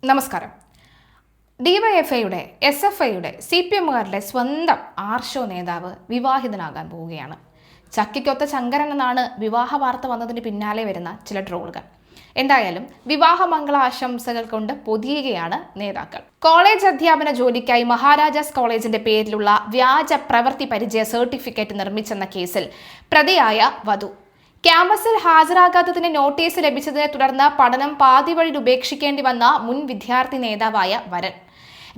നമസ്കാരം. ഡിവൈഎഫ്ഐയുടെ SFIയുടെ CPMകാരുടെ സ്വന്തം ആർഷോ നേതാവ് വിവാഹിതനാകാൻ പോവുകയാണ്. ചക്കിക്കൊത്ത ശങ്കരൻ എന്നാണ് വിവാഹ വാർത്ത വന്നതിന് പിന്നാലെ വരുന്ന ചില ട്രോളുകൾ. എന്തായാലും വിവാഹമംഗള ആശംസകൾ കൊണ്ട് പൊതിയുകയാണ് നേതാക്കൾ. കോളേജ് അധ്യാപന ജോലിക്കായി മഹാരാജാസ് കോളേജിന്റെ പേരിലുള്ള വ്യാജ പ്രവൃത്തി പരിചയ സർട്ടിഫിക്കറ്റ് നിർമ്മിച്ചെന്ന കേസിൽ പ്രതിയായ വധു ക്യാമ്പസിൽ ഹാജരാകാത്തതിന് നോട്ടീസ് ലഭിച്ചതിനെ തുടർന്ന് പഠനം പാതിവഴിയിൽ ഉപേക്ഷിക്കേണ്ടി വന്ന മുൻ വിദ്യാർത്ഥി നേതാവായ വരൻ,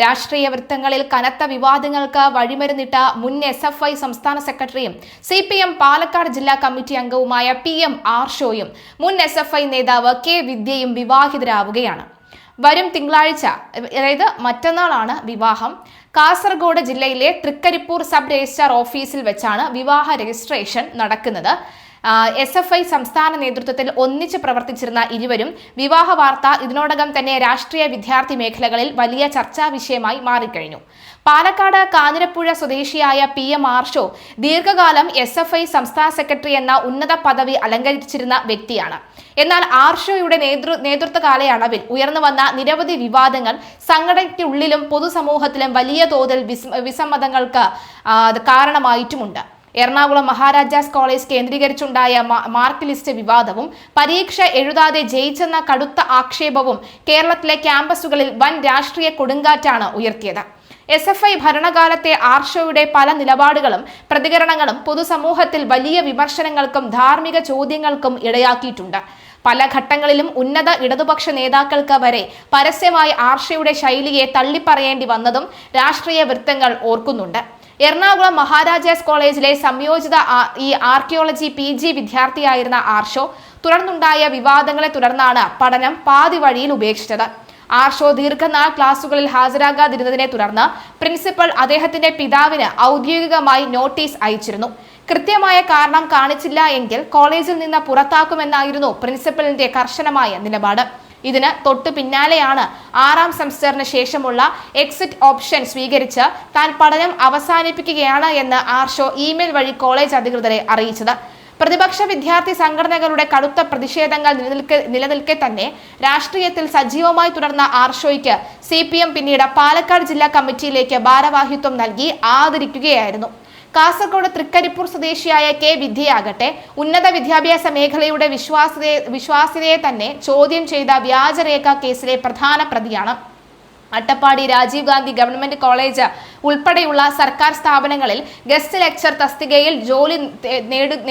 രാഷ്ട്രീയ വൃത്തങ്ങളിൽ കനത്ത വിവാദങ്ങൾക്ക് വഴിമരുന്നിട്ട മുൻ SFI സംസ്ഥാന സെക്രട്ടറിയും CPM പാലക്കാട് ജില്ലാ കമ്മിറ്റി അംഗവുമായ PM ആർഷോയും മുൻ SFI നേതാവ് K വിദ്യയും വിവാഹിതരാവുകയാണ്. വരും തിങ്കളാഴ്ച, അതായത് മറ്റന്നാളാണ് വിവാഹം. കാസർഗോഡ് ജില്ലയിലെ തൃക്കരിപ്പൂർ സബ് രജിസ്ട്രാർ ഓഫീസിൽ വെച്ചാണ് വിവാഹ രജിസ്ട്രേഷൻ നടക്കുന്നത്. SFI സംസ്ഥാന നേതൃത്വത്തിൽ ഒന്നിച്ച് പ്രവർത്തിച്ചിരുന്ന ഇരുവരും വിവാഹ വാർത്ത ഇതിനോടകം തന്നെ രാഷ്ട്രീയ വിദ്യാർത്ഥി മേഖലകളിൽ വലിയ ചർച്ചാ വിഷയമായി മാറിക്കഴിഞ്ഞു. പാലക്കാട് കാഞ്ഞിരപ്പുഴ സ്വദേശിയായ PM ആർഷോ ദീർഘകാലം SFI സംസ്ഥാന സെക്രട്ടറി എന്ന ഉന്നത പദവി അലങ്കരിച്ചിരുന്ന വ്യക്തിയാണ്. എന്നാൽ ആർഷോയുടെ നേതൃത്വ കാലയളവിൽ ഉയർന്നു വന്ന നിരവധി വിവാദങ്ങൾ സംഘടനയ്ക്കുള്ളിലും പൊതുസമൂഹത്തിലും വലിയ തോതിൽ വിസമ്മതങ്ങൾക്ക് കാരണമായിട്ടുമുണ്ട്. എറണാകുളം മഹാരാജാസ് കോളേജ് കേന്ദ്രീകരിച്ചുണ്ടായ മാർക്ക് ലിസ്റ്റ് വിവാദവും പരീക്ഷ എഴുതാതെ ജയിച്ചെന്ന കടുത്ത ആക്ഷേപവും കേരളത്തിലെ ക്യാമ്പസുകളിൽ വൻ രാഷ്ട്രീയ കൊടുങ്കാറ്റാണ് ഉയർത്തിയത്. SFI ഭരണകാലത്തെ ആർഷോയുടെ പല നിലപാടുകളും പ്രതികരണങ്ങളും പൊതുസമൂഹത്തിൽ വലിയ വിമർശനങ്ങൾക്കും ധാർമ്മിക ചോദ്യങ്ങൾക്കും ഇടയാക്കിയിട്ടുണ്ട്. പല ഘട്ടങ്ങളിലും ഉന്നത ഇടതുപക്ഷ നേതാക്കൾക്ക് വരെ പരസ്യമായി ആർഷോയുടെ ശൈലിയെ തള്ളിപ്പറയേണ്ടി വന്നതും രാഷ്ട്രീയ വൃത്തങ്ങൾ ഓർക്കുന്നുണ്ട്. എറണാകുളം മഹാരാജാസ് കോളേജിലെ സംയോജിത ആർക്കിയോളജി PG വിദ്യാർത്ഥിയായിരുന്ന ആർഷോ തുടർന്നുണ്ടായ വിവാദങ്ങളെ തുടർന്നാണ് പഠനം പാതി വഴിയിൽ ഉപേക്ഷിച്ചത്. ആർഷോ ദീർഘനാൾ ക്ലാസുകളിൽ ഹാജരാകാതിരുന്നതിനെ തുടർന്ന് പ്രിൻസിപ്പൽ അദ്ദേഹത്തിന്റെ പിതാവിന് ഔദ്യോഗികമായി നോട്ടീസ് അയച്ചിരുന്നു. കൃത്യമായ കാരണം കാണിച്ചില്ല എങ്കിൽ കോളേജിൽ നിന്ന് പുറത്താക്കുമെന്നായിരുന്നു പ്രിൻസിപ്പലിന്റെ കർശനമായ നിലപാട്. ഇതിന് തൊട്ടു പിന്നാലെയാണ് 6ാം സെമസ്റ്ററിന് ശേഷമുള്ള എക്സിറ്റ് ഓപ്ഷൻ സ്വീകരിച്ച് താൻ പഠനം അവസാനിപ്പിക്കുകയാണ് എന്ന് ആർഷോ ഇമെയിൽ വഴി കോളേജ് അധികൃതരെ അറിയിച്ചത്. പ്രതിപക്ഷ വിദ്യാർത്ഥി സംഘടനകളുടെ കടുത്ത പ്രതിഷേധങ്ങൾ നിലനിൽക്കെ തന്നെ രാഷ്ട്രീയത്തിൽ സജീവമായി തുടർന്ന ആർഷോയ്ക്ക് CPM പിന്നീട് പാലക്കാട് ജില്ലാ കമ്മിറ്റിയിലേക്ക് ഭാരവാഹിത്വം നൽകി ആദരിക്കുകയായിരുന്നു. കാസർഗോഡ് തൃക്കരിപ്പൂർ സ്വദേശിയായ K വിദ്യയാകട്ടെ ഉന്നത വിദ്യാഭ്യാസ മേഖലയുടെ വിശ്വാസ്യതയെ തന്നെ ചോദ്യം ചെയ്ത വ്യാജരേഖ കേസിലെ പ്രധാന പ്രതിയാണ്. അട്ടപ്പാടി രാജീവ് ഗാന്ധി ഗവൺമെന്റ് കോളേജ് ഉൾപ്പെടെയുള്ള സർക്കാർ സ്ഥാപനങ്ങളിൽ ഗസ്റ്റ് ലെക്ചർ തസ്തികയിൽ ജോലി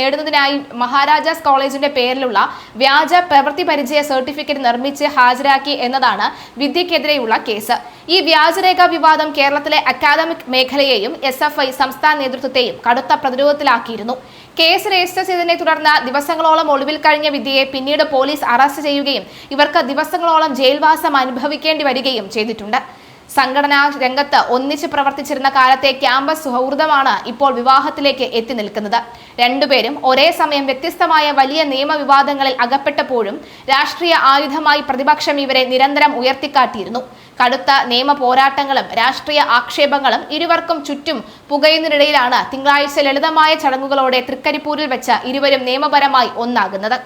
നേടുന്നതിനായി മഹാരാജാസ് കോളേജിന്റെ പേരിലുള്ള വ്യാജ പ്രവൃത്തി പരിചയ സർട്ടിഫിക്കറ്റ് നിർമ്മിച്ച് ഹാജരാക്കി എന്നതാണ് വിദ്യക്കെതിരെയുള്ള കേസ്. ഈ വ്യാജരേഖ വിവാദം കേരളത്തിലെ അക്കാദമിക് മേഖലയെയും SFI സംസ്ഥാന നേതൃത്വത്തെയും കടുത്ത പ്രതിരോധത്തിലാക്കിയിരുന്നു. കേസ് രജിസ്റ്റർ ചെയ്തതിനെ തുടർന്ന് ദിവസങ്ങളോളം ഒളിവിൽ കഴിഞ്ഞ വിദ്യയെ പിന്നീട് പോലീസ് അറസ്റ്റ് ചെയ്യുകയും ഇവർക്ക് ദിവസങ്ങളോളം ജയിൽവാസം അനുഭവിക്കേണ്ടി വരികയും ചെയ്തിട്ടുണ്ട്. സംഘടനാ രംഗത്ത് ഒന്നിച്ച് പ്രവർത്തിച്ചിരുന്ന കാലത്തെ ക്യാമ്പസ് സൗഹൃദമാണ് ഇപ്പോൾ വിവാഹത്തിലേക്ക് എത്തി നിൽക്കുന്നത്. രണ്ടുപേരും ഒരേ സമയം വ്യത്യസ്തമായ വലിയ നിയമവിവാദങ്ങളിൽ അകപ്പെട്ടപ്പോഴും രാഷ്ട്രീയ ആയുധമായി പ്രതിപക്ഷം ഇവരെ നിരന്തരം ഉയർത്തിക്കാട്ടിയിരുന്നു. കടുത്ത നിയമ പോരാട്ടങ്ങളും രാഷ്ട്രീയ ആക്ഷേപങ്ങളും ഇരുവർക്കും ചുറ്റും പുകയുന്നതിനിടയിലാണ് തിങ്കളാഴ്ച ലളിതമായ ചടങ്ങുകളോടെ തൃക്കരിപ്പൂരിൽ വെച്ച് ഇരുവരും നിയമപരമായി ഒന്നാകുന്നത്.